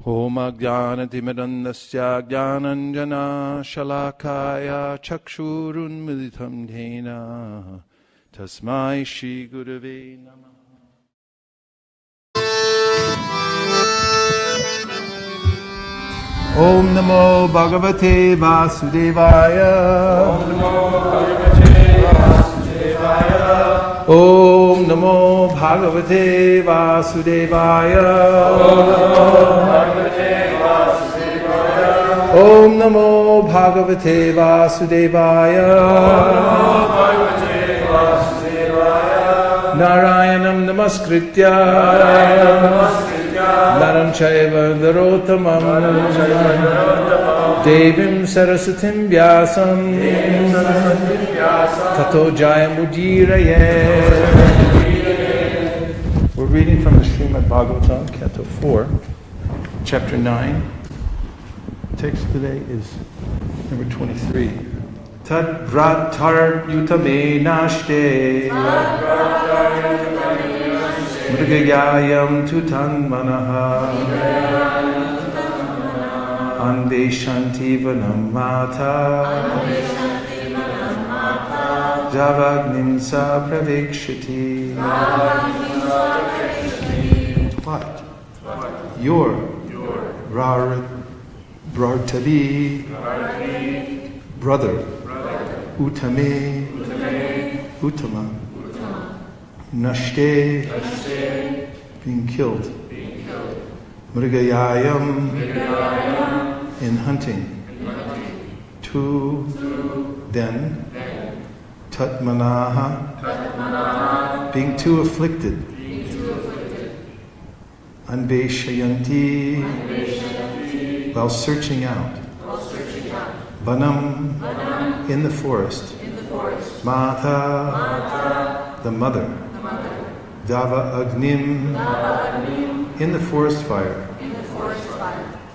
Om Ajnanatimirandasya Jnananjana Shalakaya Chakshurunmilitam Dhena Tasmai Shri Gurave Namah. Om Namo Bhagavate Vasudevaya. Om Namo Bhagavate Vasudevaya. Om Namo Bhagavate Vasudevaya. Om Namo Bhagavate Vasudevaya. Narayanam Namaskritya Naram Chaiva Narottamam Devim Sarasatim Vyasam Tato Jayamudiraye. We're reading from the Srimad Bhagavatam, Canto 4, Chapter 9. The text today is number 23. Tad vratar yutame nashte mrigayayam tutan manaha anveshanti vanam mata javagnim sa pravikshati. What? Your Brartavi, brother, Utame, Uttama, Nashte, being killed, Mrigayayam, in hunting, Tu, then, Tatmanaha, being too afflicted, Anveshayanti, while searching out. Vanam, in the forest. Mata, the mother. Dava Agnim, in the forest fire.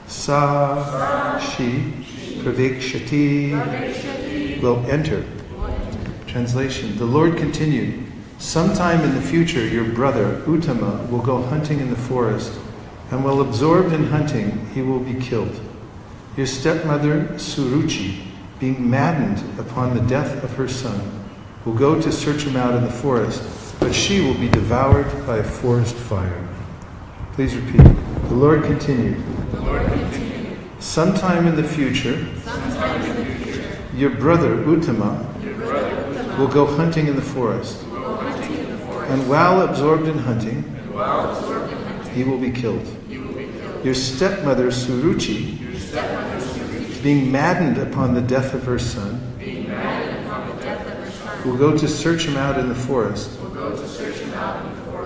Sa, she, Pravikshati, will enter. Translation. The Lord continued, sometime in the future your brother Uttama will go hunting in the forest, and while absorbed in hunting, he will be killed. Your stepmother, Suruchi, being maddened upon the death of her son, will go to search him out in the forest, but she will be devoured by a forest fire. Please repeat. The Lord continued. Sometime in the future, your brother Uttama will go hunting in the forest, and while absorbed in hunting, he will be killed. Your stepmother Suruchi, being maddened upon the death of her son, will go to search him out in the forest,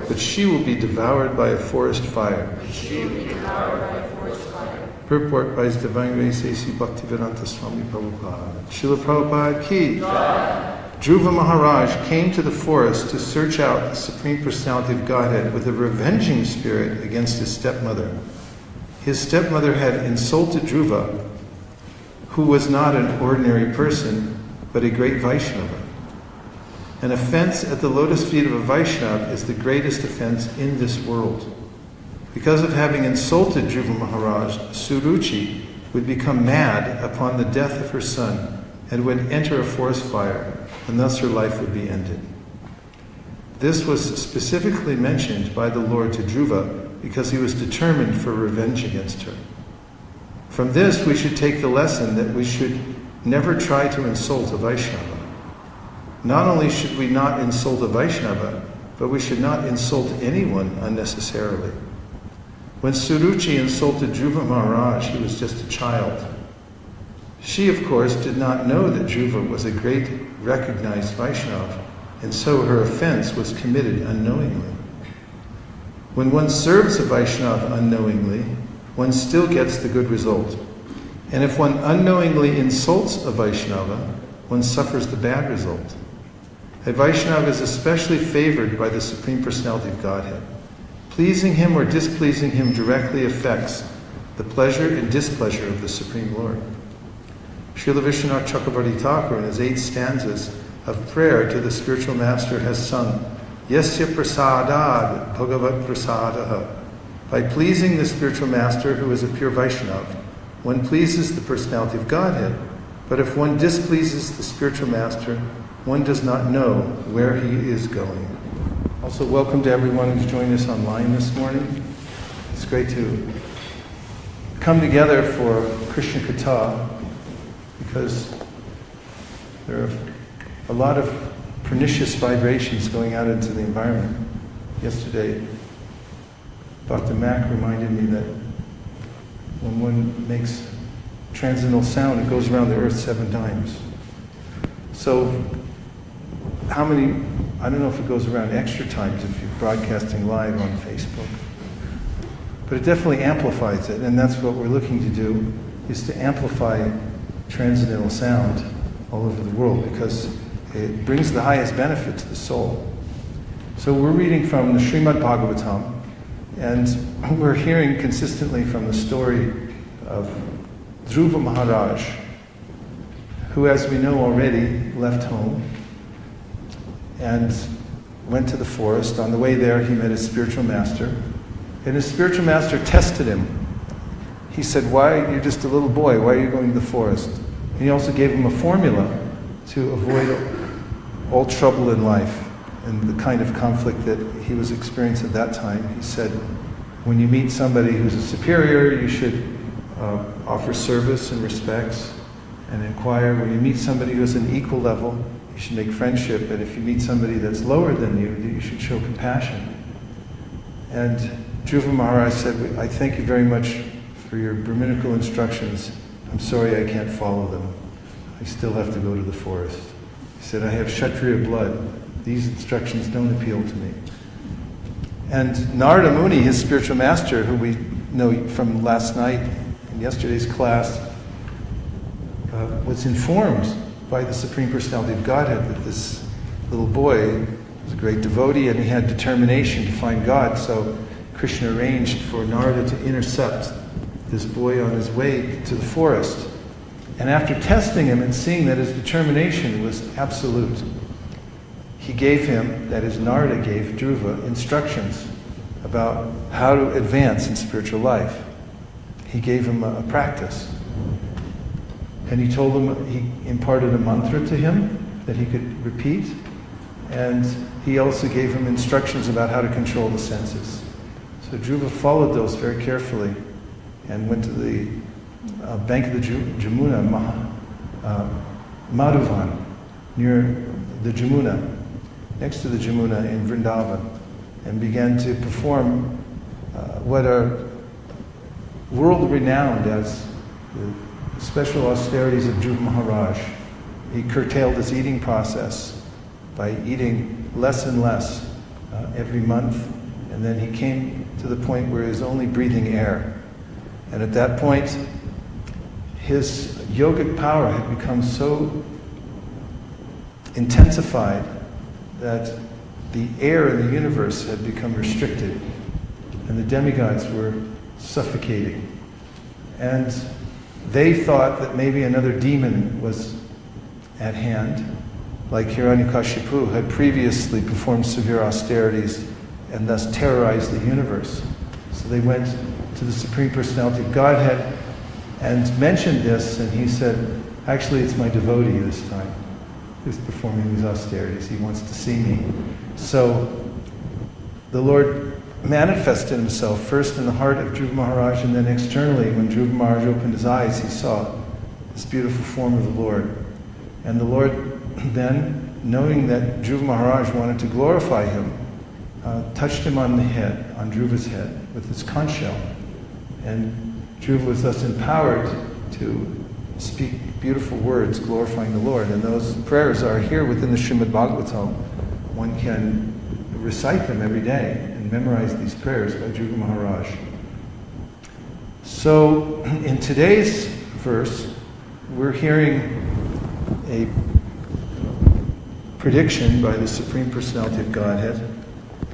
but she will be devoured by a forest fire. Purport by His Divine Grace A.C. Bhaktivedanta Swami Prabhupada. Srila Prabhupada ki. Dhruva Maharaj came to the forest to search out the Supreme Personality of Godhead with a revenging spirit against his stepmother. His stepmother had insulted Dhruva, who was not an ordinary person, but a great Vaishnava. An offense at the lotus feet of a Vaishnava is the greatest offense in this world. Because of having insulted Dhruva Maharaj, Suruchi would become mad upon the death of her son and would enter a forest fire, and thus her life would be ended. This was specifically mentioned by the Lord to Dhruva because he was determined for revenge against her. From this we should take the lesson that we should never try to insult a Vaishnava. Not only should we not insult a Vaishnava, but we should not insult anyone unnecessarily. When Suruchi insulted Dhruva Maharaj, he was just a child. She, of course, did not know that Dhruva was a great recognized Vaishnava, and so her offense was committed unknowingly. When one serves a Vaishnava unknowingly, one still gets the good result. And if one unknowingly insults a Vaishnava, one suffers the bad result. A Vaishnava is especially favored by the Supreme Personality of Godhead. Pleasing him or displeasing him directly affects the pleasure and displeasure of the Supreme Lord. Srila Vishwanath Chakravarti Thakur, in his 8 stanzas of prayer to the spiritual master, has sung, Yasya prasadad bhagavat prasadaha By pleasing the spiritual master, who is a pure Vaishnava, one pleases the personality of Godhead. But if one displeases the spiritual master, one does not know where he is going. Also, welcome to everyone who's joined us online this morning. It's great to come together for Krishna Katha, because there are a lot of pernicious vibrations going out into the environment. Yesterday, Dr. Mack reminded me that when one makes transcendental sound, it goes around the earth 7 times. So, how many, I don't know if it goes around extra times if you're broadcasting live on Facebook, but it definitely amplifies it, and that's what we're looking to do, is to amplify transcendental sound all over the world, because it brings the highest benefit to the soul. So we're reading from the Srimad Bhagavatam, and we're hearing consistently from the story of Dhruva Maharaj, who, as we know already, left home and went to the forest. On the way there, he met his spiritual master, and his spiritual master tested him. He said, you're just a little boy, why are you going to the forest? And he also gave him a formula to avoid all trouble in life and the kind of conflict that he was experiencing at that time. He said, when you meet somebody who's a superior, you should offer service and respects and inquire. When you meet somebody who's an equal level, you should make friendship. And if you meet somebody that's lower than you, you should show compassion. And Dhruva Maharaj said, I thank you very much for your Brahminical instructions. I'm sorry I can't follow them. I still have to go to the forest. He said, I have Kshatriya blood. These instructions don't appeal to me. And Narada Muni, his spiritual master, who we know from last night in yesterday's class, was informed by the Supreme Personality of Godhead that this little boy was a great devotee and he had determination to find God. So Krishna arranged for Narada to intercept this boy on his way to the forest. And after testing him and seeing that his determination was absolute, he gave him, that is Narada gave Dhruva, instructions about how to advance in spiritual life. He gave him a practice. And he told him, he imparted a mantra to him that he could repeat. And he also gave him instructions about how to control the senses. So Dhruva followed those very carefully and went to the bank of the Jamuna, Madhuvan, near the Jamuna, next to the Jamuna in Vrindavan, and began to perform what are world-renowned as the special austerities of Dhruva Maharaj. He curtailed his eating process by eating less and less every month, and then he came to the point where he was only breathing air. And at that point, his yogic power had become so intensified that the air in the universe had become restricted, and the demigods were suffocating. And they thought that maybe another demon was at hand, like Hiranyakashipu had previously performed severe austerities and thus terrorized the universe. So they went to the Supreme Personality of Godhead and mentioned this, and he said, actually it's my devotee this time who's performing these austerities. He wants to see me. So the Lord manifested himself first in the heart of Dhruva Maharaj, and then externally. When Dhruva Maharaj opened his eyes, he saw this beautiful form of the Lord. And the Lord then, knowing that Dhruva Maharaj wanted to glorify him, touched him on the head, on Dhruva's head, with his conch shell. And Dhruva was thus empowered to speak beautiful words glorifying the Lord. And those prayers are here within the Srimad Bhagavatam. One can recite them every day and memorize these prayers by Dhruva Maharaj. So, in today's verse, we're hearing a prediction by the Supreme Personality of Godhead,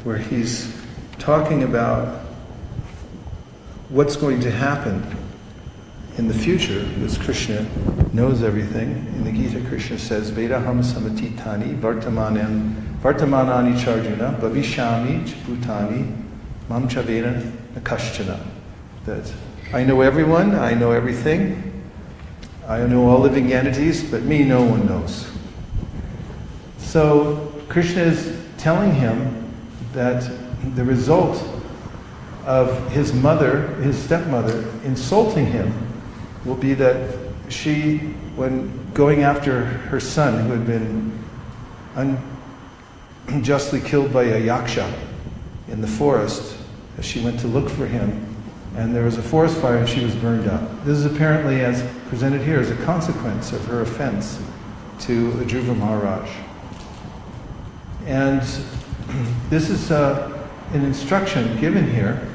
where he's talking about what's going to happen in the future, because Krishna knows everything. In the Gita, Krishna says, Vedaham samatitani vartamanani charjuna bhavishyami bhutani mam cha veda akashchana, that I know everyone, I know everything, I know all living entities, but me no one knows. So Krishna is telling him that the result of his mother, his stepmother, insulting him will be that she, when going after her son who had been unjustly killed by a yaksha in the forest, as she went to look for him, and there was a forest fire and she was burned up. This is apparently, as presented here, as a consequence of her offense to Dhruva Maharaj. And this is an instruction given here,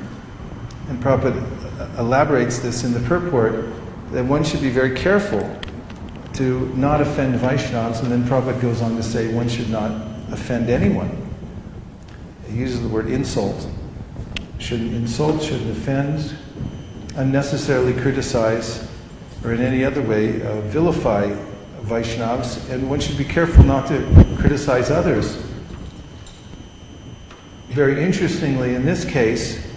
and Prabhupada elaborates this in the purport, that one should be very careful to not offend Vaishnavas, and then Prabhupada goes on to say one should not offend anyone. He uses the word insult. Shouldn't insult, shouldn't offend, unnecessarily criticize, or in any other way vilify Vaishnavas, and one should be careful not to criticize others. Very interestingly, in this case,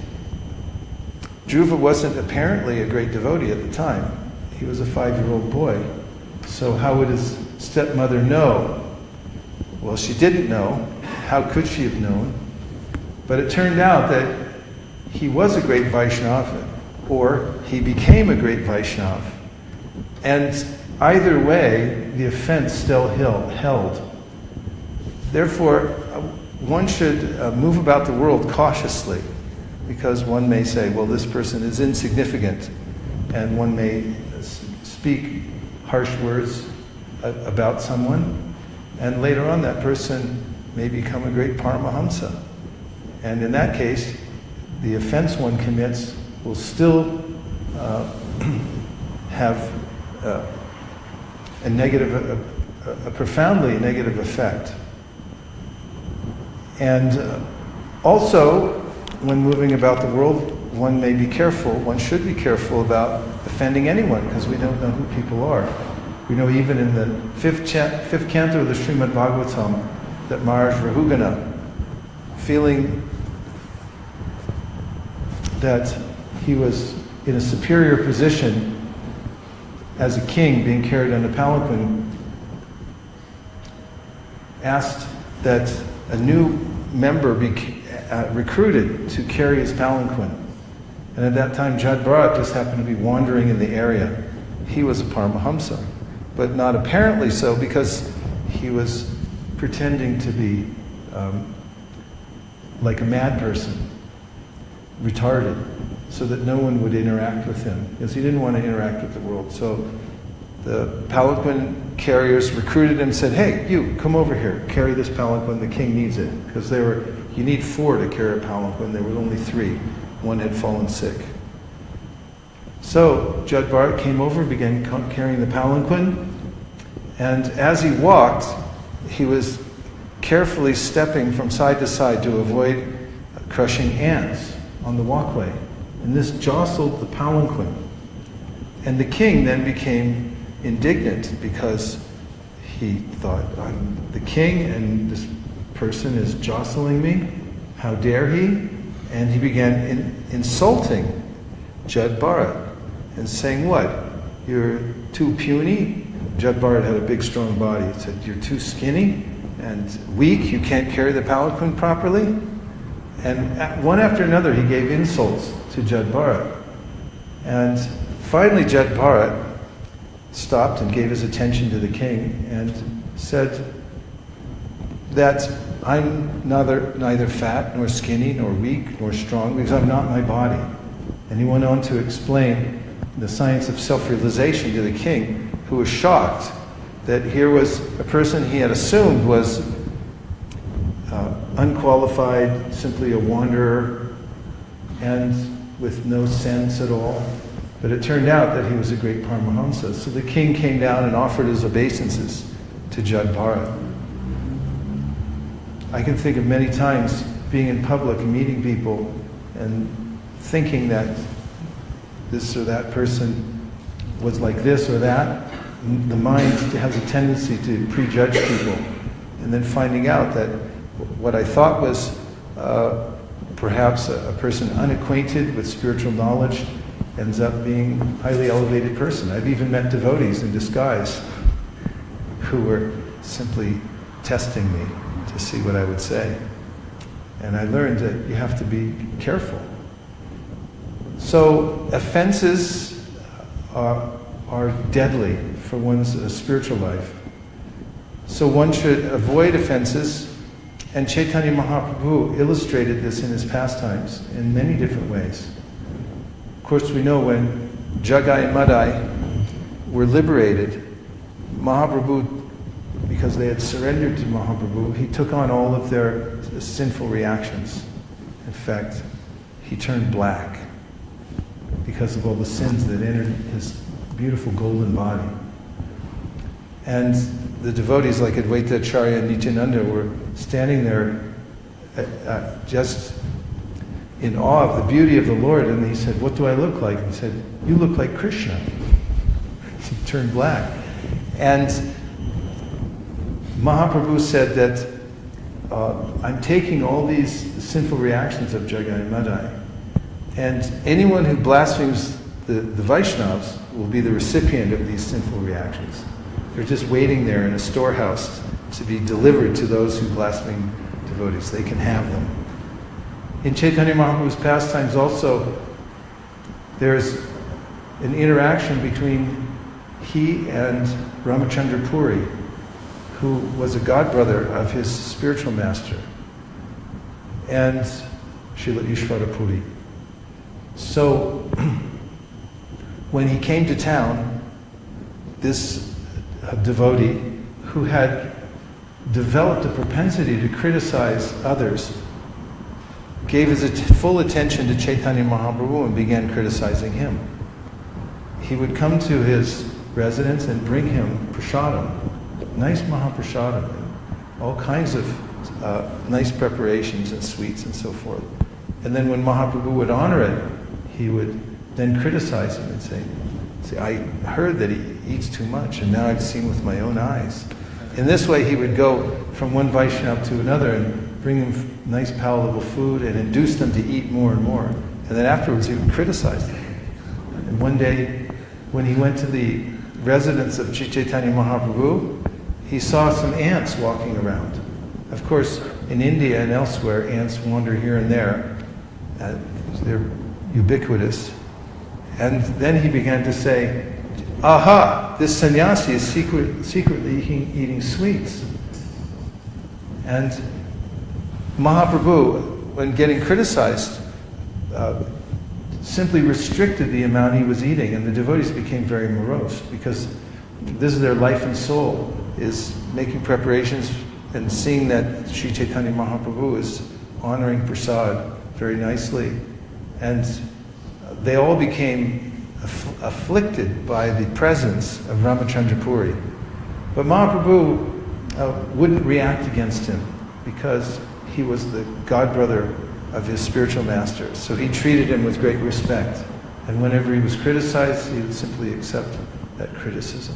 Dhruva wasn't apparently a great devotee at the time. He was a 5-year-old boy. So how would his stepmother know? Well, she didn't know. How could she have known? But it turned out that he was a great Vaishnava, or he became a great Vaishnava. And either way, the offense still held. Therefore, one should move about the world cautiously, because one may say, well, this person is insignificant, and one may speak harsh words about someone, and later on that person may become a great Paramahamsa. And in that case, the offense one commits will still have a profoundly negative effect. And also, when moving about the world, one may be careful, one should be careful about offending anyone, because we don't know who people are. We know even in the fifth canto of the Srimad Bhagavatam that Maharaj Rahugana, feeling that he was in a superior position as a king being carried on a palanquin, asked that a new member be recruited to carry his palanquin. And at that time, Jad Bharat just happened to be wandering in the area. He was a Paramahamsa, but not apparently so, because he was pretending to be like a mad person, retarded, so that no one would interact with him, because he didn't want to interact with the world. So the palanquin carriers recruited him, said, hey, you, come over here, carry this palanquin, the king needs it. Because you need 4 to carry a palanquin, there were only 3. One had fallen sick. So Jad Bharat came over, began carrying the palanquin, and as he walked, he was carefully stepping from side to side to avoid crushing ants on the walkway. And this jostled the palanquin. And the king then became indignant, because he thought, I'm the king and this person is jostling me. How dare he? And he began insulting Jad Bharat and saying, what? You're too puny? Jad Bharat had a big, strong body. He said, you're too skinny and weak, you can't carry the palanquin properly? And one after another he gave insults to Jad Bharat. And finally Jad Bharat stopped and gave his attention to the king and said that I'm neither fat nor skinny nor weak nor strong, because I'm not my body. And he went on to explain the science of self-realization to the king, who was shocked that here was a person he had assumed was unqualified, simply a wanderer, and with no sense at all. But it turned out that he was a great Paramahamsa. So the king came down and offered his obeisances to Jad Bharat. I can think of many times being in public and meeting people and thinking that this or that person was like this or that. The mind has a tendency to prejudge people, and then finding out that what I thought was perhaps a person unacquainted with spiritual knowledge ends up being a highly elevated person. I've even met devotees in disguise who were simply testing me to see what I would say. And I learned that you have to be careful. So offenses are deadly for one's spiritual life. So one should avoid offenses, and Chaitanya Mahaprabhu illustrated this in his pastimes in many different ways. Of course, we know when Jagai and Madai were liberated, Mahaprabhu, because they had surrendered to Mahaprabhu, he took on all of their sinful reactions. In fact, he turned black because of all the sins that entered his beautiful golden body. And the devotees like Advaita Acharya and Nityananda were standing there just in awe of the beauty of the Lord, and he said, "What do I look like?" And he said, "You look like Krishna." He turned black. And Mahaprabhu said that I'm taking all these sinful reactions of Jagai and Madai, and anyone who blasphemes the Vaishnavas will be the recipient of these sinful reactions. They're just waiting there in a storehouse to be delivered to those who blaspheme devotees. They can have them. In Chaitanya Mahaprabhu's pastimes also, there's an interaction between he and Ramachandra Puri, who was a godbrother of his spiritual master, and Srila Ishvara Puri. So, when he came to town, this devotee who had developed a propensity to criticize others gave his full attention to Chaitanya Mahaprabhu and began criticizing him. He would come to his residence and bring him prasadam, nice mahaprasadam, all kinds of nice preparations and sweets and so forth. And then when Mahaprabhu would honor it, he would then criticize him and say, "See, I heard that he eats too much, and now I've seen with my own eyes." In this way, he would go from one Vaishnava to another and bring them nice palatable food and induce them to eat more and more. And then afterwards, he would criticize them. And one day, when he went to the residence of Sri Chaitanya Mahaprabhu, he saw some ants walking around. Of course, in India and elsewhere, ants wander here and there. They're ubiquitous. And then he began to say, "Aha, this sannyasi is secretly eating sweets." And Mahaprabhu, when getting criticized, simply restricted the amount he was eating, and the devotees became very morose, because this is their life and soul, is making preparations and seeing that Sri Chaitanya Mahaprabhu is honoring prasad very nicely. And they all became afflicted by the presence of Ramachandra Puri. But Mahaprabhu wouldn't react against him, because he was the godbrother of his spiritual master. So he treated him with great respect. And whenever he was criticized, he would simply accept that criticism.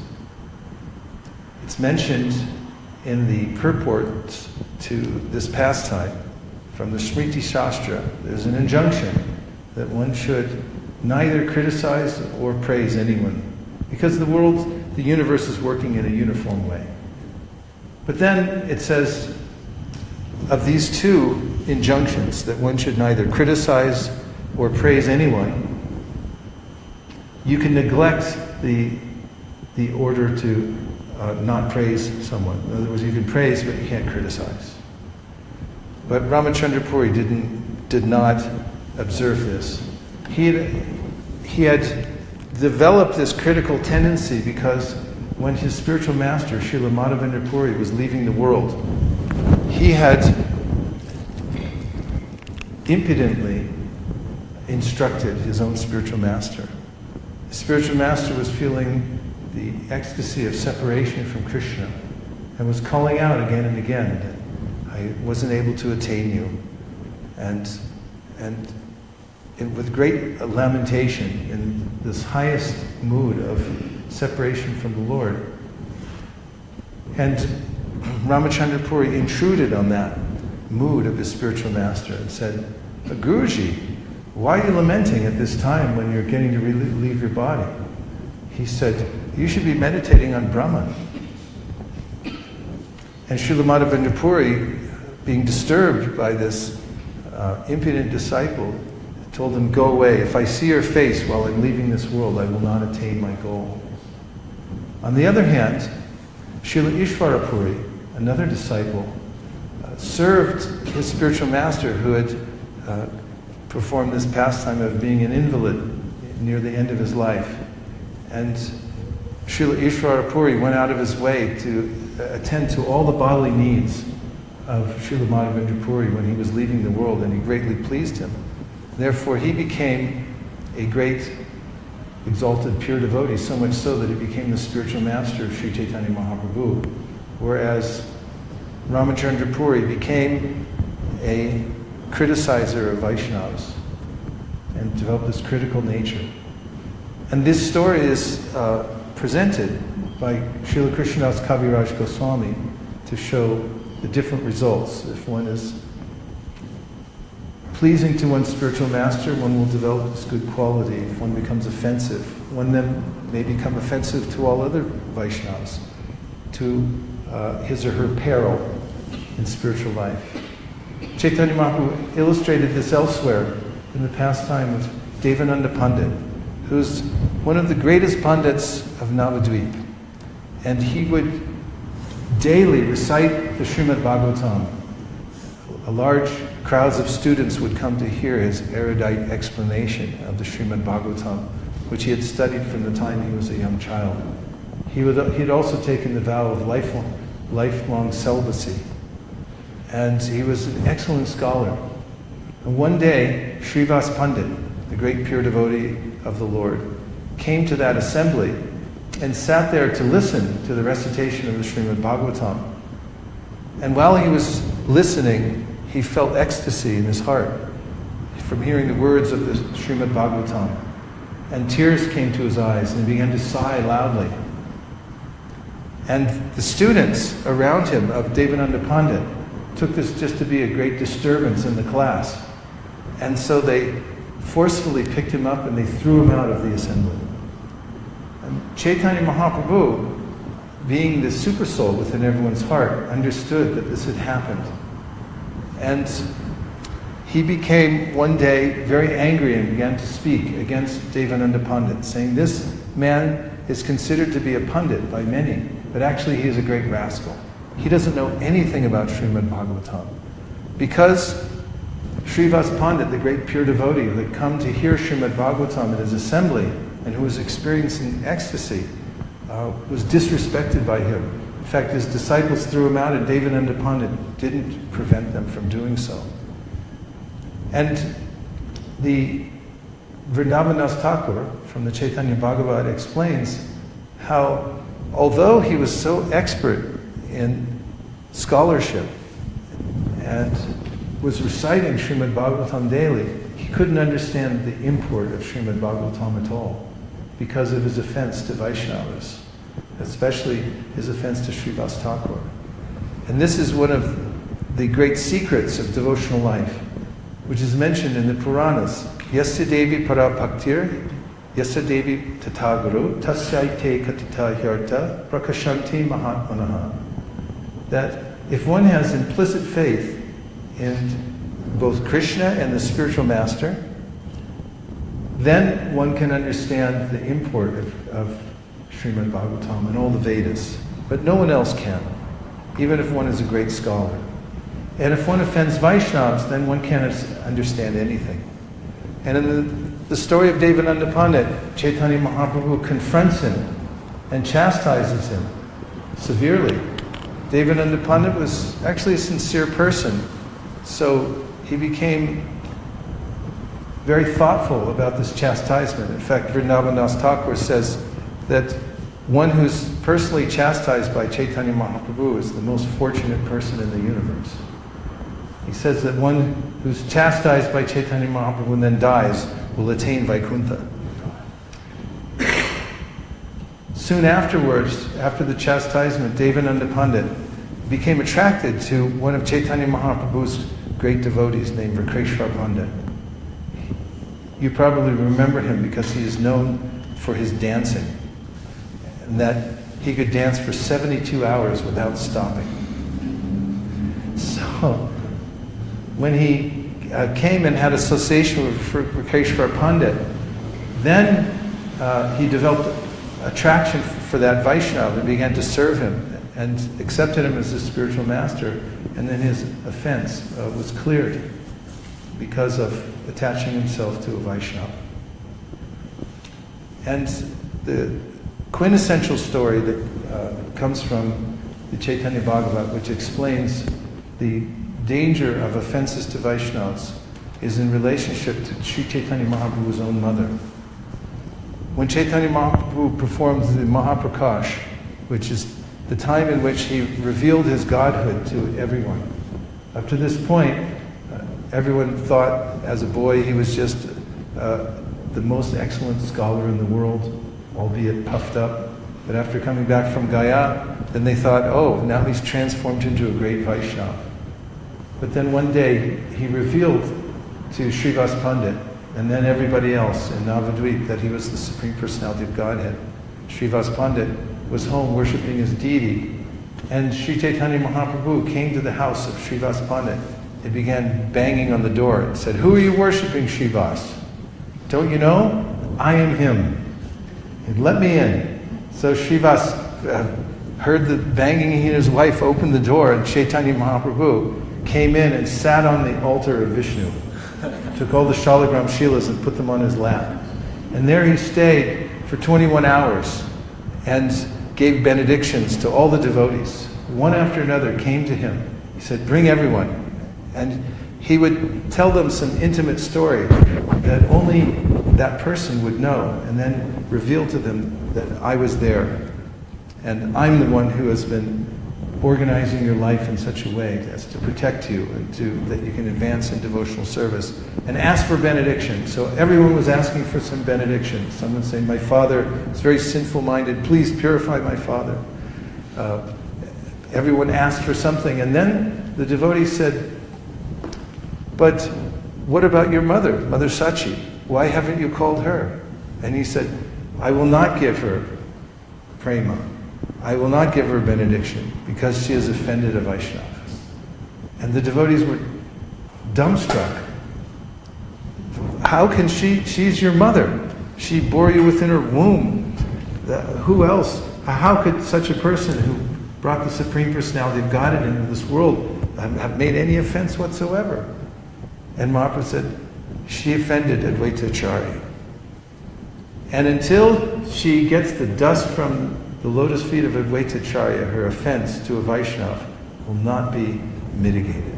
It's mentioned in the purport to this pastime from the Smriti Shastra. There's an injunction that one should neither criticize or praise anyone, because the universe is working in a uniform way. But then it says of these two injunctions, that one should neither criticize or praise anyone, you can neglect the order to not praise someone. In other words, you can praise, but you can't criticize. But Ramachandra Puri did not observe this. He had developed this critical tendency because when his spiritual master, Srila Madhavendra Puri, was leaving the world, he had impudently instructed his own spiritual master. The spiritual master was feeling the ecstasy of separation from Krishna and was calling out again and again that I wasn't able to attain you. And with great lamentation, in this highest mood of separation from the Lord. And Ramachandra Puri intruded on that mood of his spiritual master and said, Guruji, why are you lamenting at this time when you're getting to leave your body? He said, you should be meditating on Brahman. And Srila Madhavendra Puri, being disturbed by this impudent disciple, told him, go away. If I see your face while I'm leaving this world, I will not attain my goal. On the other hand, Srila Ishvara Puri, another disciple, served his spiritual master who had performed this pastime of being an invalid near the end of his life. And Srila Ishvara Puri went out of his way to attend to all the bodily needs of Srila Madhavendra Puri when he was leaving the world, and he greatly pleased him. Therefore, he became a great exalted pure devotee, so much so that he became the spiritual master of Sri Chaitanya Mahaprabhu, whereas Ramachandra Puri became a criticizer of Vaishnavas and developed this critical nature. And this story is presented by Srila Krishnadas Kaviraj Goswami to show the different results. If one is pleasing to one's spiritual master, one will develop this good quality. If one becomes offensive, one then may become offensive to all other Vaishnavas, to his or her peril in spiritual life. Chaitanya Mahaprabhu illustrated this elsewhere in the pastime of Devananda Pandit, who's one of the greatest Pandits of Navadvip. And he would daily recite the Srimad Bhagavatam. Large crowds of students would come to hear his erudite explanation of the Srimad Bhagavatam, which he had studied from the time he was a young child. He had also taken the vow of lifelong celibacy. And he was an excellent scholar. And one day, Srivas Pandit, the great pure devotee of the Lord, came to that assembly and sat there to listen to the recitation of the Srimad Bhagavatam. And while he was listening, he felt ecstasy in his heart from hearing the words of the Srimad Bhagavatam. And tears came to his eyes and he began to sigh loudly. And the students around him of Devananda Pandit took this just to be a great disturbance in the class. And so they forcefully picked him up and they threw him out of the assembly. And Chaitanya Mahaprabhu, being the super soul within everyone's heart, understood that this had happened. And he became one day very angry and began to speak against Devananda Pandit, saying, this man is considered to be a Pandit by many, but actually he is a great rascal. He doesn't know anything about Srimad Bhagavatam. Because Srivas Pandit, the great pure devotee who had come to hear Srimad Bhagavatam at his assembly and who was experiencing ecstasy, was disrespected by him. In fact, his disciples threw him out and Devananda Pandit didn't prevent them from doing so. And the Vrindavandas Thakur from the Chaitanya Bhagavat explains how, although he was so expert in scholarship and was reciting Srimad Bhagavatam daily, he couldn't understand the import of Srimad Bhagavatam at all because of his offense to Vaishnavas, especially his offense to Srivas Thakur. And this is one of the great secrets of devotional life, which is mentioned in the Puranas. Yasya Devi para bhaktir, Yasya Devi tataguru, tasyaite katita hyarta, prakashanti mahatmanaha. That if one has implicit faith in both Krishna and the spiritual master, then one can understand the import of Srimad Bhagavatam and all the Vedas. But no one else can, even if one is a great scholar. And if one offends Vaishnavas, then one can't understand anything. And in the story of Devananda Pandit, Chaitanya Mahaprabhu confronts him and chastises him severely. Devananda Pandit was actually a sincere person, so he became very thoughtful about this chastisement. In fact, Vrindavandas Thakur says that one who's personally chastised by Chaitanya Mahaprabhu is the most fortunate person in the universe. He says that one who's chastised by Chaitanya Mahaprabhu and then dies will attain Vaikuntha. Soon afterwards, after the chastisement, Devananda Pandit became attracted to one of Chaitanya Mahaprabhu's great devotees named Vrikeshwar Pandit. you probably remember him because he is known for his dancing, and that he could dance for 72 hours without stopping. So, when he came and had association with Rakeshwar Pandit, then he developed attraction for that Vaishnava and began to serve him and accepted him as his spiritual master, and then his offense was cleared because of attaching himself to a Vaishnava. And the quintessential story that comes from the Chaitanya Bhagavat, which explains the danger of offenses to Vaishnavas, is in relationship to Sri Chaitanya Mahaprabhu's own mother. When Chaitanya Mahaprabhu performed the Mahaprakash, which is the time in which he revealed his godhood to everyone. Up to this point, everyone thought as a boy he was just the most excellent scholar in the world, albeit puffed up. But after coming back from Gaya, then they thought, oh, now he's transformed into a great Vaishnava. But then one day he revealed to Srivas Pandit and then everybody else in Navadvip that he was the Supreme Personality of Godhead. Srivas Pandit was home worshipping his deity, and Sri Chaitanya Mahaprabhu came to the house of Srivas Pandit and began banging on the door and said, "Who are you worshipping, Srivas? Don't you know? I am him. And let me in." So Srivas heard the banging. He and his wife opened the door, and Chaitanya Mahaprabhu came in and sat on the altar of Vishnu, took all the Shalagram Shilas and put them on his lap. And there he stayed for 21 hours and gave benedictions to all the devotees. One after another came to him. He said, "Bring everyone." And he would tell them some intimate story that only that person would know, and then reveal to them that I was there. And I'm the one who has been organizing your life in such a way as to protect you and that you can advance in devotional service. And ask for benediction. So everyone was asking for some benediction. Someone saying, "My father is very sinful-minded. Please purify my father." Everyone asked for something. And then the devotee said, "But what about your mother, Mother Sachi? Why haven't you called her?" And he said, "I will not give her prema. I will not give her benediction because she has offended a Vaishnava." And the devotees were dumbstruck. How can she's your mother. She bore you within her womb. Who else? How could such a person who brought the Supreme Personality of Godhead into this world have made any offense whatsoever? And Mahaprabhu said, she offended Advaitacharya. And until she gets the dust from the lotus feet of Advaitacharya, her offense to a Vaishnava will not be mitigated.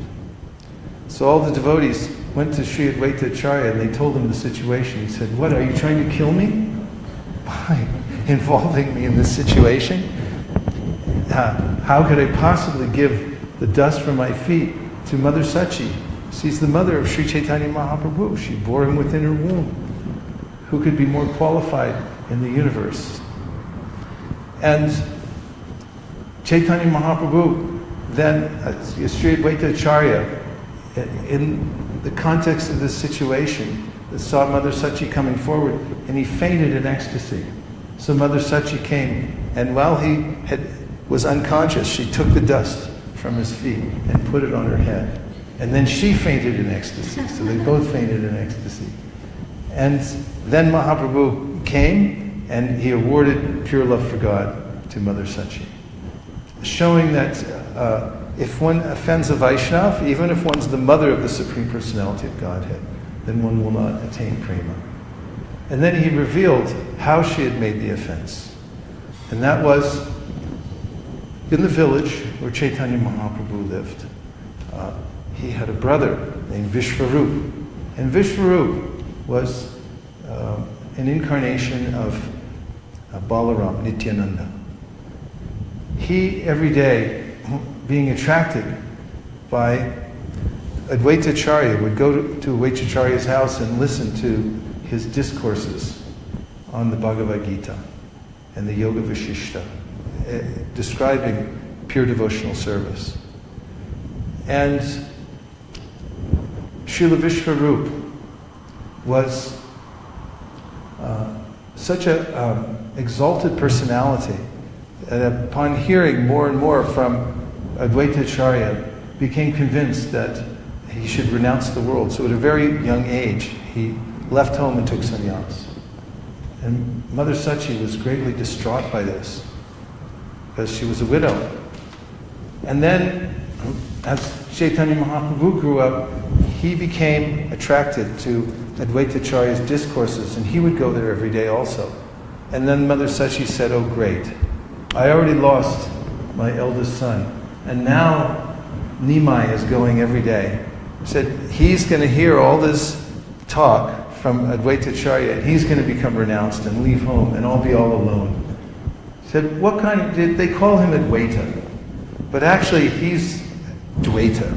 So all the devotees went to Sri Advaitacharya and they told him the situation. He said, "What, are you trying to kill me by involving me in this situation? How could I possibly give the dust from my feet to Mother Sachi? She's the mother of Sri Chaitanya Mahaprabhu. She bore him within her womb. Who could be more qualified in the universe?" And Chaitanya Mahaprabhu then, Sri Advaitacharya, in the context of this situation, saw Mother Sachi coming forward, and he fainted in ecstasy. So Mother Sachi came, and while he was unconscious, she took the dust from his feet and put it on her head. And then she fainted in ecstasy. So they both fainted in ecstasy. And then Mahaprabhu came, and he awarded pure love for God to Mother Sachi, showing that if one offends a Vaishnava, even if one's the mother of the Supreme Personality of Godhead, then one will not attain prema. And then he revealed how she had made the offense. And that was in the village where Chaitanya Mahaprabhu lived. He had a brother named Vishvarup. And Vishvarup was an incarnation of Balaram, Nityananda. He, every day, being attracted by Advaitacharya, would go to Advaitacharya's house and listen to his discourses on the Bhagavad Gita and the Yoga Vashishta, describing pure devotional service. And Srila Vishvarup was such a exalted personality, and upon hearing more and more from Advaita Acharya, became convinced that he should renounce the world. So at a very young age, he left home and took sannyas. And Mother Sachi was greatly distraught by this, because she was a widow. And then, as Chaitanya Mahaprabhu grew up, he became attracted to Advaita Acharya's discourses, and he would go there every day also. And then Mother Sachi said, "Oh great, I already lost my eldest son, and now Nimai is going every day." She said, he's going to hear all this talk from Advaita Acharya, and he's going to become renounced and leave home, and I'll be all alone. She said, what kind of, did they call him Advaita? But actually he's Dvaita.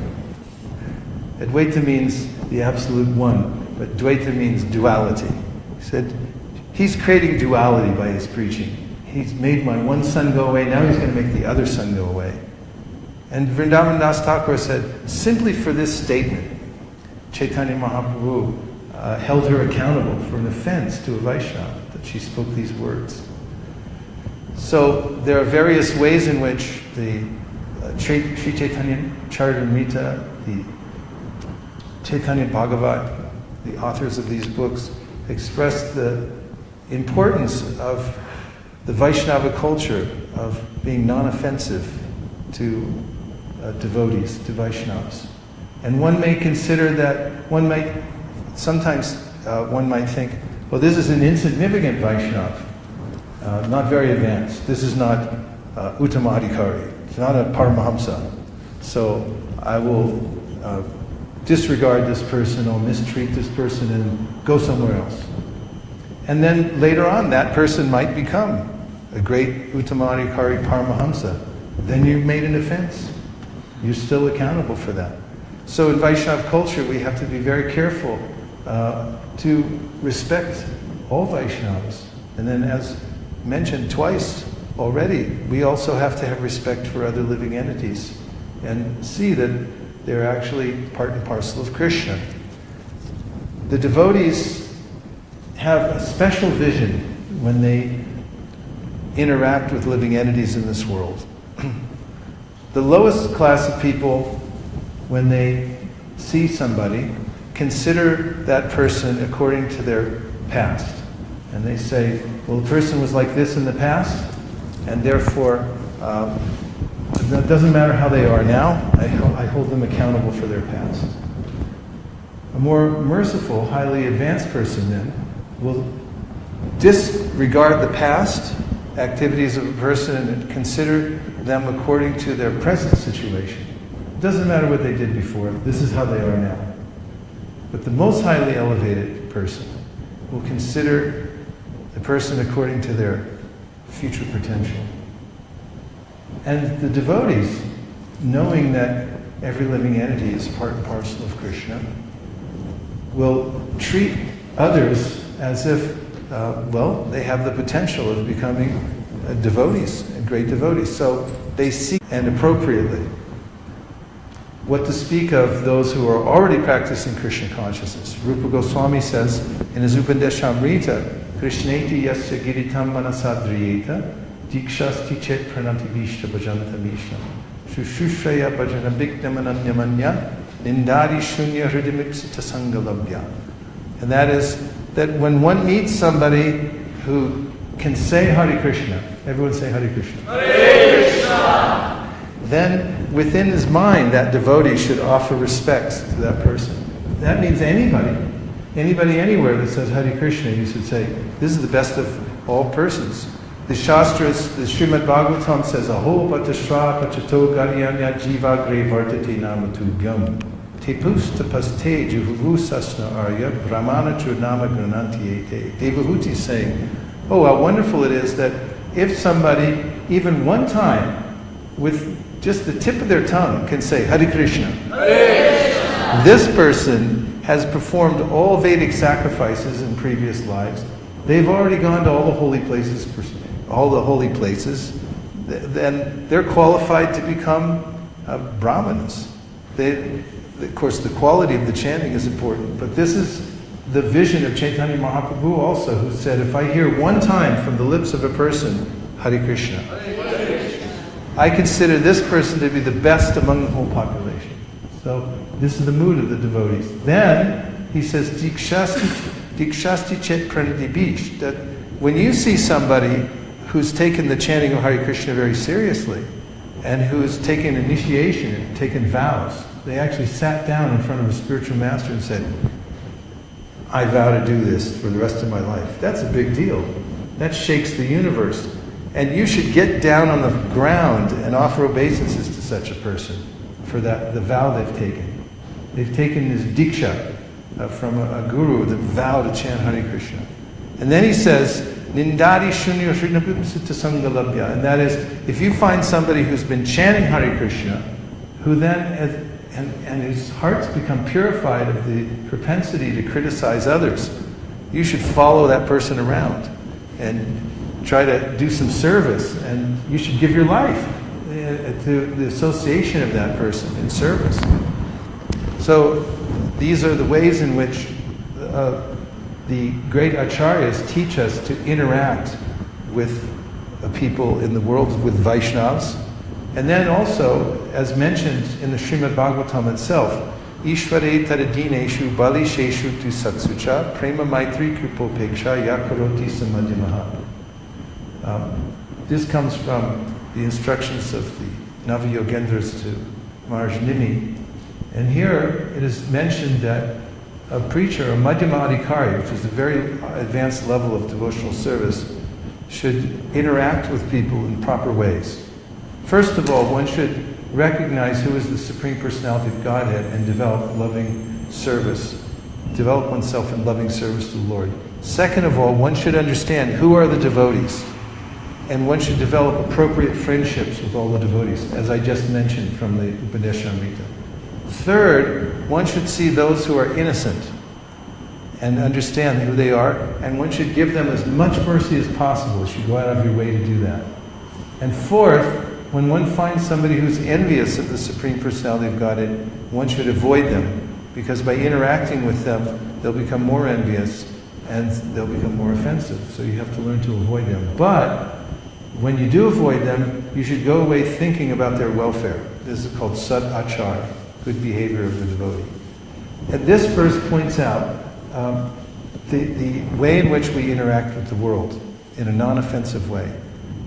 Advaita means the absolute one, but Dvaita means duality. He said, he's creating duality by his preaching. He's made my one son go away, now he's going to make the other son go away. And Vrindavan Das Thakur said, simply for this statement, Chaitanya Mahaprabhu held her accountable for an offense to a Vaishnava, that she spoke these words. So there are various ways in which the Sri Chaitanya Charitamrita, the Chaitanya Bhagavat, the authors of these books, express the importance of the Vaishnava culture of being non-offensive to devotees, to Vaishnavas. And one may consider that, one might think, well, this is an insignificant Vaishnava, not very advanced. This is not Uttamadhikari. It's not a Paramahamsa. So I will disregard this person or mistreat this person and go somewhere else. And then later on, that person might become a great Uttamadhikari Paramahamsa. Then you've made an offense. You're still accountable for that. So in Vaishnava culture, we have to be very careful to respect all Vaishnavas. And then, as mentioned twice already, we also have to have respect for other living entities and see that they're actually part and parcel of Krishna. The devotees have a special vision when they interact with living entities in this world. The lowest class of people, when they see somebody, consider that person according to their past. And they say, well, the person was like this in the past, and therefore, it doesn't matter how they are now, I hold them accountable for their past. A more merciful, highly advanced person then will disregard the past activities of a person and consider them according to their present situation. It doesn't matter what they did before, this is how they are now. But the most highly elevated person will consider the person according to their future potential. And the devotees, knowing that every living entity is part and parcel of Krishna, will treat others as if, they have the potential of becoming devotees, great devotees. So they seek, and appropriately. What to speak of those who are already practicing Krishna consciousness? Rupa Goswami says in his Upadeshamrita, Krishneti yasya giritam manasadriyeta dikshasti chet pranati vishta bhajanata mishna shushushaya bhajana bhiknamananyamanya nindari shunya hridimipsita sangalabhya. And that is that when one meets somebody who can say Hare Krishna, everyone say Hare Krishna. Hare Krishna! Then within his mind, that devotee should offer respects to that person. That means anybody anywhere that says Hare Krishna, you should say, this is the best of all persons. The Shastras, the Srimad Bhagavatam says, Aho patashra pachato garyanya jiva gre vartati namatubhyam. Tepus tapaste juhuvu sasna arya brahmana churnama grananti ete. Devahuti is saying, oh, how wonderful it is that if somebody, even one time, with just the tip of their tongue, can say Hare Krishna. Hare Krishna. This person has performed all Vedic sacrifices in previous lives. They've already gone to all the holy places, then they're qualified to become Brahmanas. Of course, the quality of the chanting is important, but this is the vision of Chaitanya Mahaprabhu also, who said, if I hear one time from the lips of a person, Hare Krishna, I consider this person to be the best among the whole population. So this is the mood of the devotees. Then he says, Dikshasti chet pranadibish, that when you see somebody who's taken the chanting of Hare Krishna very seriously, and who's taken initiation and taken vows, they actually sat down in front of a spiritual master and said, I vow to do this for the rest of my life. That's a big deal. That shakes the universe. And you should get down on the ground and offer obeisances to such a person for that, the vow they've taken. They've taken this diksha from a guru, the vow to chant Hare Krishna. And then he says, Nindari shunyo shrignaputsita sangalabhya. And that is, if you find somebody who's been chanting Hare Krishna, who then, and his heart's become purified of the propensity to criticize others, you should follow that person around and try to do some service, and you should give your life to the association of that person in service. So these are the ways in which the great acharyas teach us to interact with people in the world, with Vaishnavas. And then also, as mentioned in the Srimad Bhagavatam itself, Ishvare taradineshu balisheshu tu satsucha prema maitri kripopeksha yakaroti samadhyamaha. This comes from the instructions of the Navayogendras to Maharaj Nimi. And here it is mentioned that a preacher, a Madhyama Adhikari, which is a very advanced level of devotional service, should interact with people in proper ways. First of all, one should recognize who is the Supreme Personality of Godhead and develop loving service, develop oneself in loving service to the Lord. Second of all, one should understand who are the devotees, and one should develop appropriate friendships with all the devotees, as I just mentioned from the Upadeshamrita. Third, one should see those who are innocent and understand who they are, and one should give them as much mercy as possible. You should go out of your way to do that. And fourth, when one finds somebody who's envious of the Supreme Personality of Godhead, one should avoid them, because by interacting with them, they'll become more envious and they'll become more offensive. So you have to learn to avoid them. But when you do avoid them, you should go away thinking about their welfare. This is called sad achar, good behavior of the devotee. And this verse points out the way in which we interact with the world in a non-offensive way.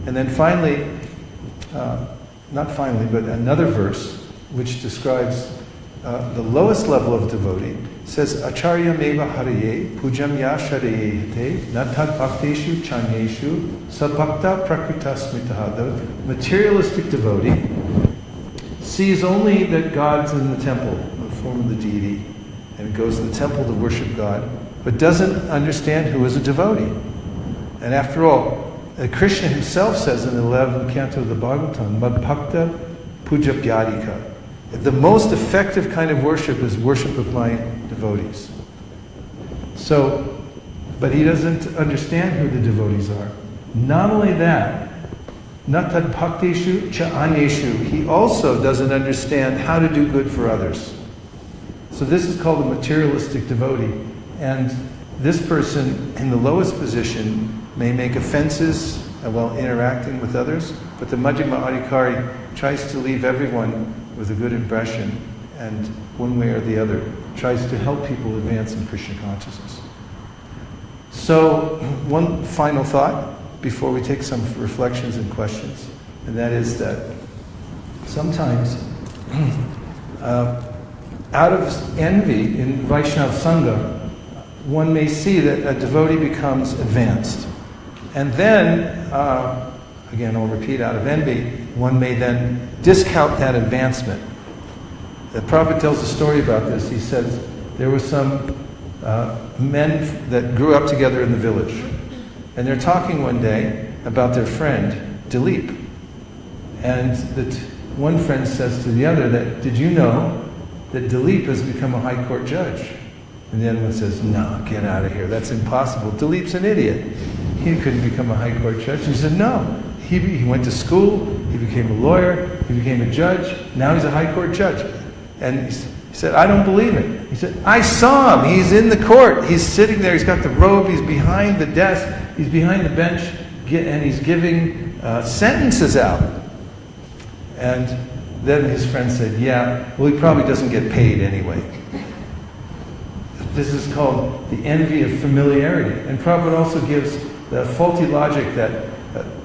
And then finally, not finally, but another verse which describes the lowest level of devotee, says, Acharya meva haraye pujam ya sharaye hite natad bhakteshu chanyeshu sabhakta prakrita smitaha. The materialistic devotee sees only that God's in the temple, in the form of the deity, and goes to the temple to worship God, but doesn't understand who is a devotee. And after all, Krishna himself says in the 11th canto of the Bhagavatam, Madbhakta Pujapyadika. The most effective kind of worship is worship of my devotees. So, but he doesn't understand who the devotees are. Not only that, Natad Bhakteshu Cha Anyeshu, he also doesn't understand how to do good for others. So this is called a materialistic devotee. And this person in the lowest position may make offenses while interacting with others, but the Madhyama Adhikari tries to leave everyone with a good impression, and one way or the other tries to help people advance in Krishna consciousness. So, one final thought before we take some reflections and questions, and that is that sometimes out of envy in Vaishnava Sangha, one may see that a devotee becomes advanced. And then, again, I'll repeat, out of envy, one may then discount that advancement. The Prabhupada tells a story about this. He says there were some men that grew up together in the village. And they're talking one day about their friend, Dilip. And one friend says to the other that, did you know that Dilip has become a high court judge? And the other one says, no, get out of here. That's impossible. Dilip's an idiot. He couldn't become a high court judge. He said, no. He went to school, he became a lawyer, he became a judge, now he's a high court judge. And he said, I don't believe it. He said, I saw him. He's in the court. He's sitting there. He's got the robe. He's behind the desk. He's behind the bench. And he's giving sentences out. And then his friend said, yeah, well, he probably doesn't get paid anyway. This is called the envy of familiarity. And Prabhupada also gives the faulty logic that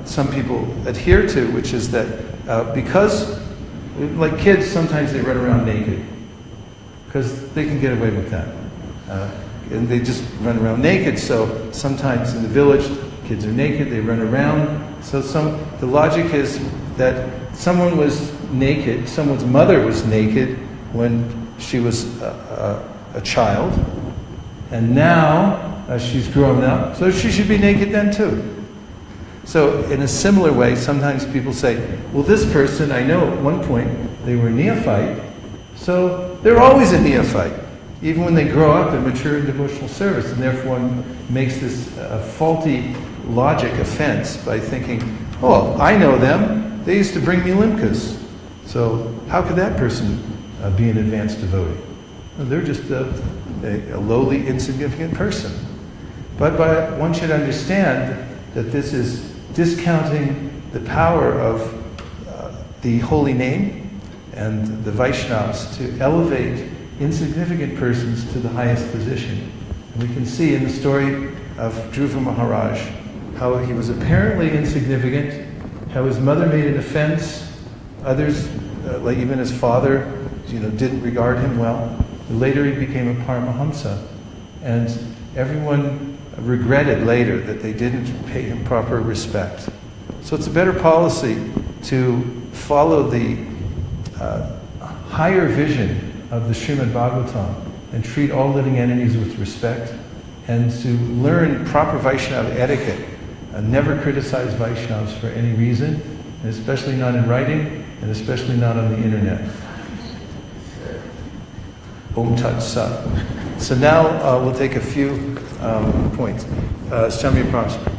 some people adhere to, which is that because, like kids, sometimes they run around naked. Because they can get away with that. And they just run around naked. So sometimes in the village, kids are naked, they run around. So the logic is that someone was naked, someone's mother was naked when she was a child. And now she's grown up, so she should be naked then too. So in a similar way, sometimes people say, well, this person, I know at one point they were a neophyte, so they're always a neophyte. Even when they grow up and mature in devotional service, and therefore one makes this faulty logic offense by thinking, oh, I know them, they used to bring me limkas, so how could that person be an advanced devotee? Well, they're just a lowly, insignificant person. But one should understand that this is discounting the power of the holy name and the Vaishnavas to elevate insignificant persons to the highest position. And we can see in the story of Dhruva Maharaj how he was apparently insignificant, how his mother made an offense, others, like even his father, didn't regard him well. Later he became a Paramahamsa, and everyone regretted later that they didn't pay him proper respect. So it's a better policy to follow the higher vision of the Srimad Bhagavatam and treat all living entities with respect, and to learn proper Vaishnava etiquette and never criticize Vaishnavas for any reason, and especially not in writing, and especially not on the internet. Om Tat Sat. So now we'll take a few points. Swami Prabhupada.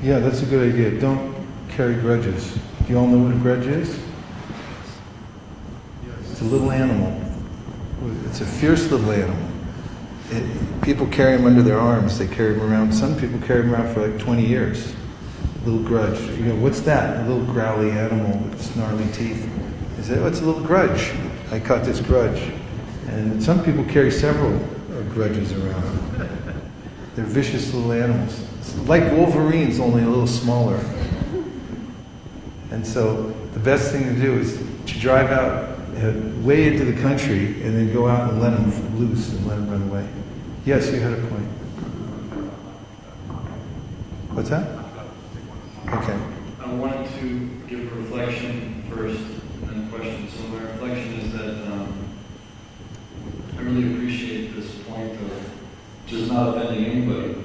Yeah, that's a good idea. Don't carry grudges. Do you all know what a grudge is? It's a little animal. It's a fierce little animal. people carry them under their arms. They carry them around. Some people carry them around for like 20 years. A little grudge. You go, what's that? A little growly animal with snarly teeth. They say, oh, it's a little grudge. I caught this grudge. And some people carry several grudges around. They're vicious little animals. It's like wolverines, only a little smaller. And so the best thing to do is to drive out way into the country and then go out and let them loose and let them run away. Yes, you had a point. What's that? Okay. I wanted to give a reflection first and then a question. So my reflection is that I really appreciate this point of just not offending anybody,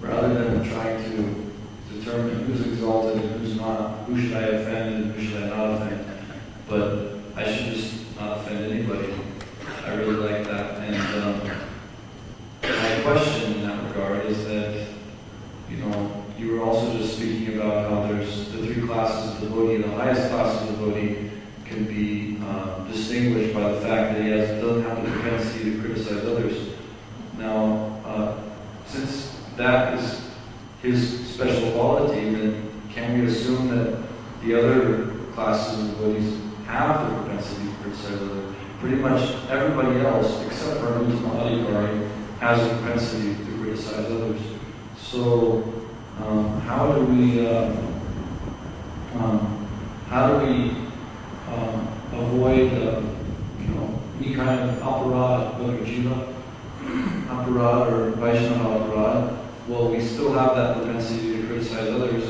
rather than trying to determine who's exalted and who's not, who should I offend and who should I not offend. But I should just not offend anybody. I really like that. And my question in that regard is that, you were also just speaking about how there's the three classes of devotee, and the highest class of devotee can be distinguished by the fact that he doesn't have the propensity to criticize others. Now, since that is his special quality, then can we assume that the other classes of devotees have the propensity to criticize others? Pretty much everybody else, except for Adhikari, has a propensity to criticize others. So, how do we avoid any kind of aparad, whether jiva aparad or Vaishnava aparad? Well, we still have that propensity to criticize others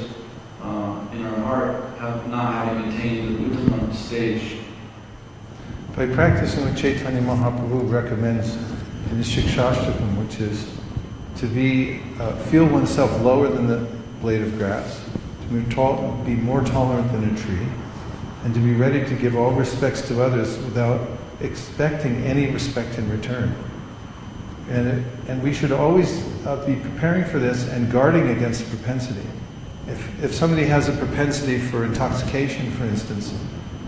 in our heart, not having attained the Uttama stage. By practicing what Chaitanya Mahaprabhu recommends in the Shikshashtakam, which is to feel oneself lower than the blade of grass, to be more tolerant than a tree, and to be ready to give all respects to others without expecting any respect in return. And we should always be preparing for this and guarding against propensity. If somebody has a propensity for intoxication, for instance,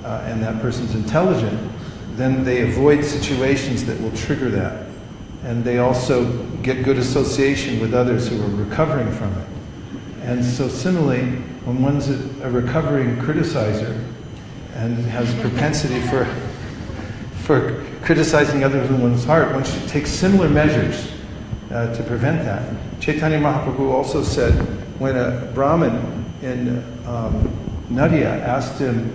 and that person's intelligent, then they avoid situations that will trigger that. And they also get good association with others who are recovering from it. And so similarly, when one's a recovering criticizer and has a propensity for criticizing others in one's heart, one should take similar measures to prevent that. Chaitanya Mahaprabhu also said, when a Brahmin in Nadia asked him,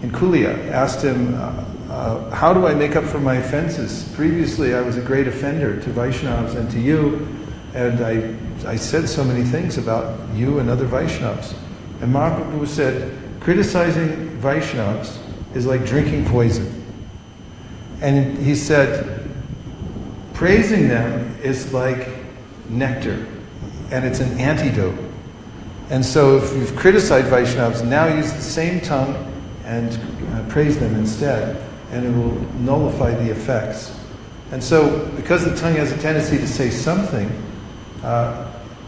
in Kulia, asked him, how do I make up for my offenses? Previously I was a great offender to Vaishnavas and to you, and I said so many things about you and other Vaishnavas. And Mahaprabhu said, criticizing Vaishnavas is like drinking poison. And he said, praising them is like nectar, and it's an antidote. And so if you've criticized Vaishnavas, now use the same tongue and praise them instead, and it will nullify the effects. And so, because the tongue has a tendency to say something,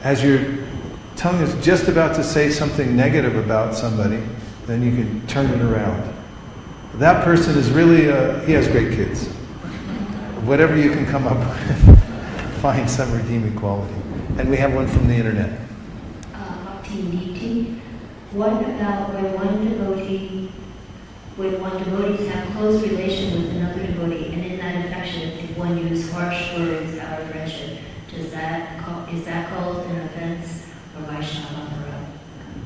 as your tongue is just about to say something negative about somebody, then you can turn it around. That person is really, he has great kids. Whatever you can come up with, find some redeeming quality. And we have one from the internet. What about when one devotee have close relation with another devotee, and in that affection, if one use harsh words out of friendship, is that called an offense or Vaishnava aparad?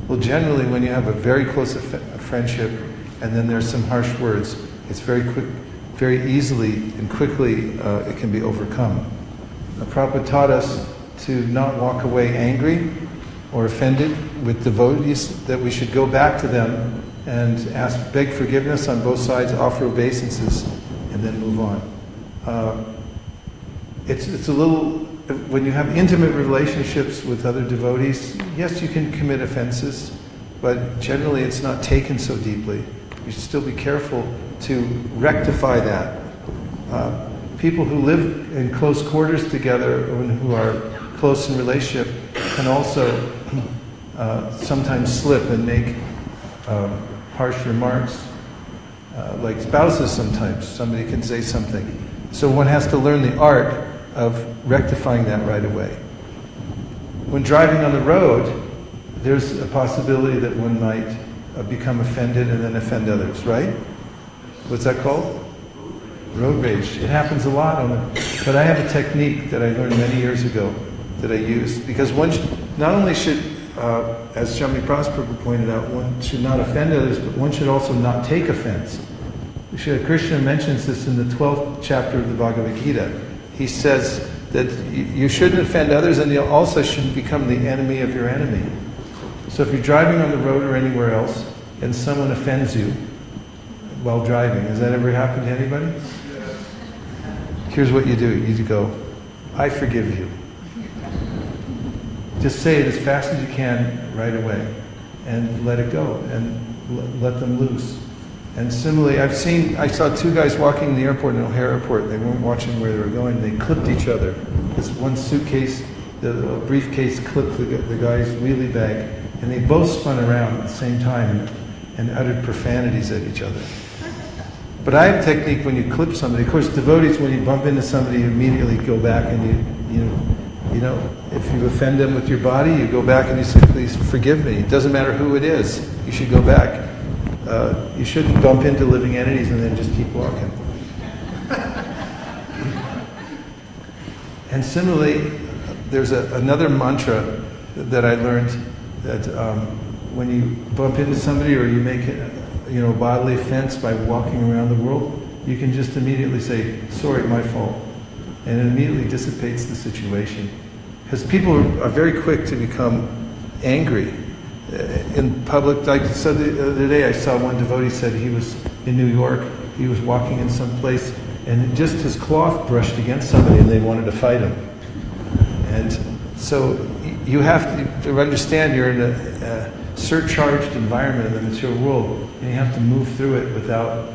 Well, generally, when you have a very close friendship, and then there's some harsh words, it's very easily and quickly it can be overcome. Prabhupada taught us to not walk away angry or offended with devotees, that we should go back to them and beg forgiveness on both sides, offer obeisances, and then move on. It's a little, when you have intimate relationships with other devotees, yes, you can commit offenses, but generally it's not taken so deeply. You should still be careful to rectify that. People who live in close quarters together, or who are close in relationship, can also sometimes slip and make harsh remarks. Like spouses sometimes, somebody can say something So one has to learn the art of rectifying that right away. When driving on the road, there's a possibility that one might become offended and then offend others, right? What's that called? Road rage. It happens a lot but I have a technique that I learned many years ago that I use, because one not only should, as Swami Prabhupada pointed out, one should not offend others, but one should also not take offense. Krishna mentions this in the 12th chapter of the Bhagavad Gita. He says that you shouldn't offend others, and you also shouldn't become the enemy of your enemy. So if you're driving on the road or anywhere else, and someone offends you while driving, has that ever happened to anybody? Here's what you do. You go, I forgive you. Just say it as fast as you can right away, and let it go, and let them loose. And similarly, I saw two guys walking in the airport, in O'Hare Airport. They weren't watching where they were going. They clipped each other. This one suitcase, the briefcase clipped the guy's wheelie bag, and they both spun around at the same time and uttered profanities at each other. But I have a technique when you clip somebody. Of course, devotees, when you bump into somebody, you immediately go back and you know, if you offend them with your body, you go back and you say, please forgive me. It doesn't matter who it is. You should go back. You shouldn't bump into living entities and then just keep walking. And similarly, there's another mantra that I learned that when you bump into somebody or you make a bodily offense by walking around the world, you can just immediately say, sorry, my fault. And it immediately dissipates the situation. Because people are very quick to become angry in public. Like so the other day, I saw one devotee said he was in New York, he was walking in some place, and just his cloth brushed against somebody and they wanted to fight him. And so you have to understand you're in a surcharged environment in the material world, and you have to move through it without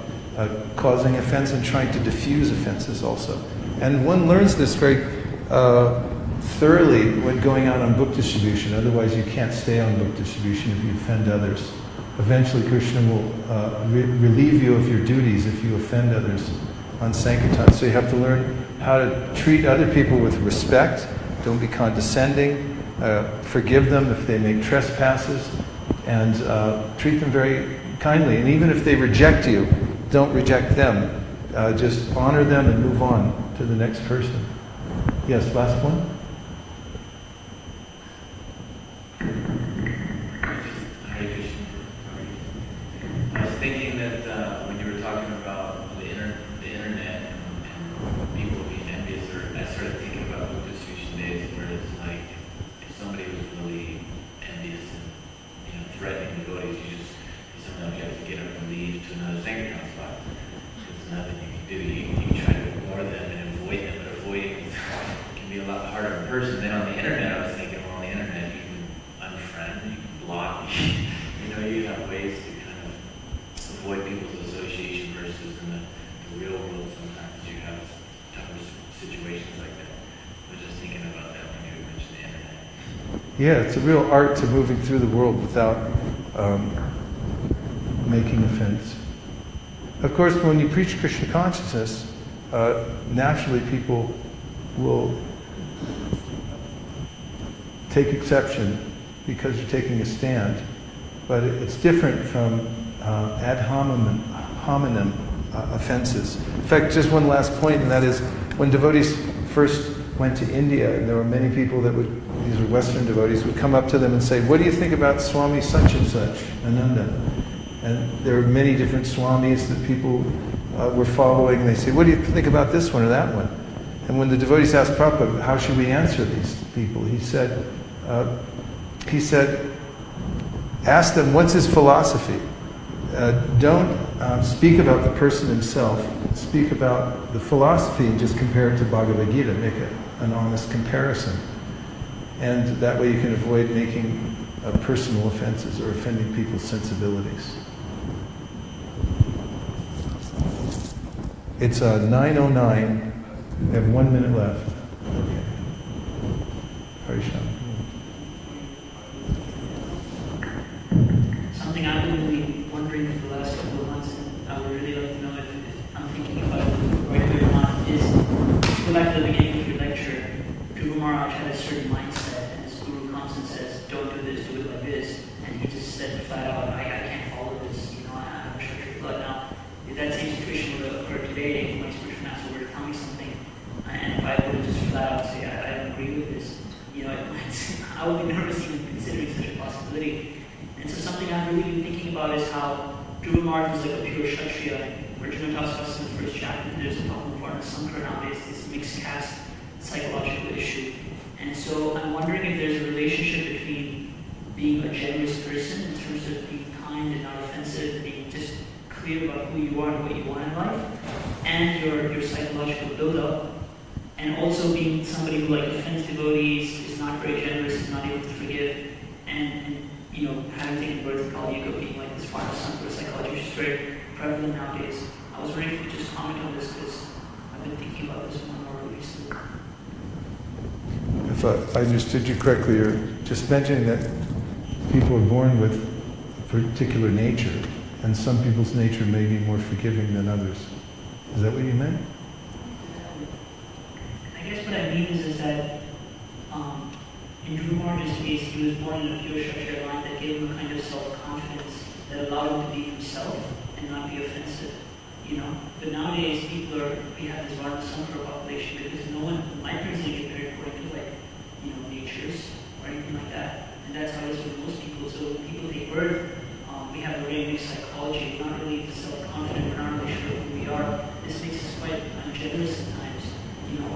causing offense and trying to diffuse offenses also. And one learns this very thoroughly when going out on book distribution. Otherwise, you can't stay on book distribution if you offend others. Eventually, Krishna will relieve you of your duties if you offend others on Sankirtan. So you have to learn how to treat other people with respect. Don't be condescending. Forgive them if they make trespasses, and treat them very kindly. And even if they reject you, don't reject them. Just honor them and move on to the next person. Yes, last one. I was thinking that when you were talking about the internet and people being envious, I started thinking about book distribution days where it's like if somebody was really envious and threatening devotees, sometimes you have to get up and leave to another Sankirtan spot. There's nothing you can do. You can try to ignore them and avoid them, but avoiding can be a lot harder in person. Then on the internet, I was thinking, well, on the internet you can unfriend, you can block, you have ways to kind of avoid people's association versus in the real world sometimes you have tougher situations like that. I was just thinking about that when you mentioned the internet. Yeah, it's a real art to moving through the world without making offense. Of course, when you preach Krishna consciousness, naturally people will take exception because you're taking a stand. But it's different from ad hominem offenses. In fact, just one last point, and that is when devotees first went to India, and there were many people that these were Western devotees, would come up to them and say, what do you think about Swami such and such, Ananda? And there were many different Swamis that people were following. They say, what do you think about this one or that one? And when the devotees asked Prabhupada, how should we answer these people? He said, ask them, what's his philosophy? Don't speak about the person himself. Speak about the philosophy and just compare it to Bhagavad Gita. Make an honest comparison. And that way you can avoid making personal offenses or offending people's sensibilities. It's 9:09. We have 1 minute left. Okay. Harishan. Something I've been really wondering for the last couple of months, and I would really like to know if I'm thinking about it the right way or not, is that same situation would have occurred today if my spiritual master were to tell me something, and if I were to just flat out say, I don't agree with this, I would be nervous even considering such a possibility. And so something I've really been thinking about is how Dhruva Maharaj was like a pure Kshatriya. Arjuna talks about in the first chapter, there's a problem for the Sankara nowadays, this mixed caste psychological issue. And so I'm wondering if there's a relationship between being a generous person in terms of being kind and not offensive, being just clear about who you are and what you want in life, and your psychological build-up, and also being somebody who offends devotees, is not very generous, is not able to forgive, and having taken birth in Kali Yuga, being this form of Sankara psychology, which is very prevalent nowadays. I was wondering if you could just comment on this, because I've been thinking about this more and more recently. If I understood you correctly, you're just mentioning that people are born with a particular nature, and some people's nature may be more forgiving than others. Is that what you meant? I guess what I mean is that in Dhruva Maharaj's case, he was born in a pure Kshatriya line that gave him a kind of self-confidence that allowed him to be himself and not be offensive. But nowadays we have this Varna Sankara population because no one, my parents didn't get married according to natures or anything like that. And that's how it is with most people. So when people take birth, we have a very mixed psychology. We're not really self-confident, we're not really sure who we are. This makes us quite ungenerous at times.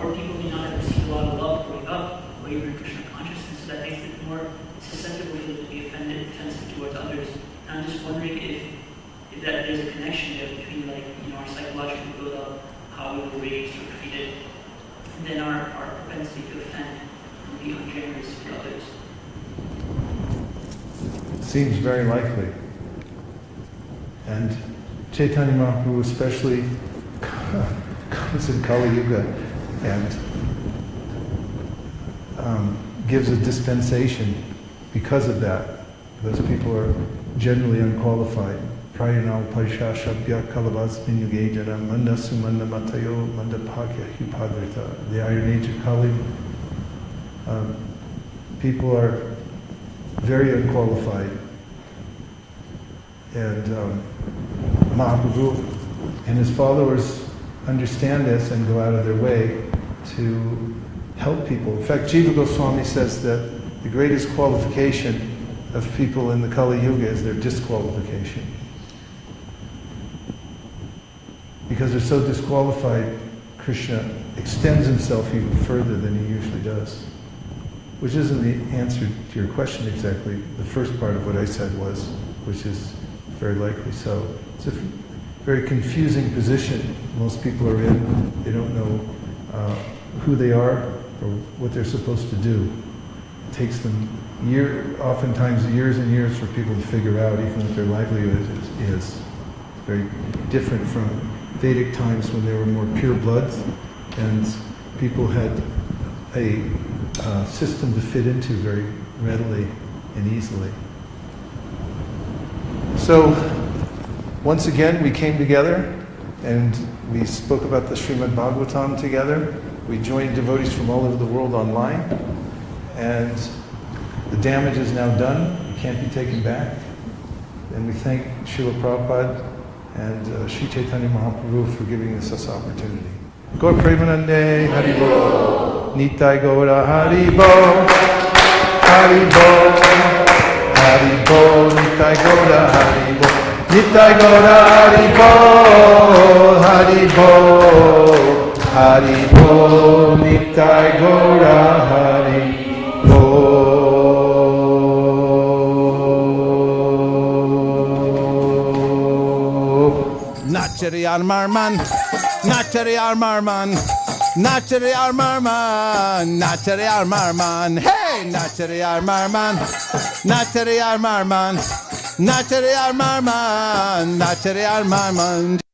Or people may not have received a lot of love growing up, or even Krishna consciousness, so that makes it more susceptible for them to be offensive towards others. And I'm just wondering if that there's a connection there between our psychological build-up, how we were raised or treated, and then our propensity to offend and be ungenerous for others. Seems very likely. And Chaitanya Mahaprabhu especially comes in Kali Yuga and gives a dispensation because of that. Those people are generally unqualified. Prayanal Paisha Shabya Kalavas Minyugejana Manda Sumanda Matayo Manda Bhagya Hupadrita. The Iron Age of Kali. People are very unqualified. And Mahaprabhu and his followers understand this and go out of their way to help people. In fact, Jiva Goswami says that the greatest qualification of people in the Kali Yuga is their disqualification. Because they're so disqualified, Krishna extends himself even further than he usually does. Which isn't the answer to your question exactly. The first part of what I said was, which is very likely so. It's a very confusing position most people are in. They don't know who they are or what they're supposed to do. It takes them oftentimes years and years for people to figure out, even what their livelihood is. Very different from Vedic times when they were more pure bloods and people had a system to fit into very readily and easily. So, once again, we came together and we spoke about the Srimad Bhagavatam together. We joined devotees from all over the world online, and the damage is now done. It can't be taken back. And we thank Srila Prabhupada and Sri Chaitanya Mahaprabhu for giving us this opportunity. Gaur Premanande Haribo, Nitai Gaura Haribo, Haribo, Haribo, Nitai Gaura Haribo, Nitai Gaura Haribo, Haribo, Haribo, Nitai Gaura Haribo. Nachari Armarman, Nachari Armarman, Nachari Armarman, Nachari Armarman, hey, Nachari Armarman, Nachari Armarman, Nachari Armarman, Nachari Armarman.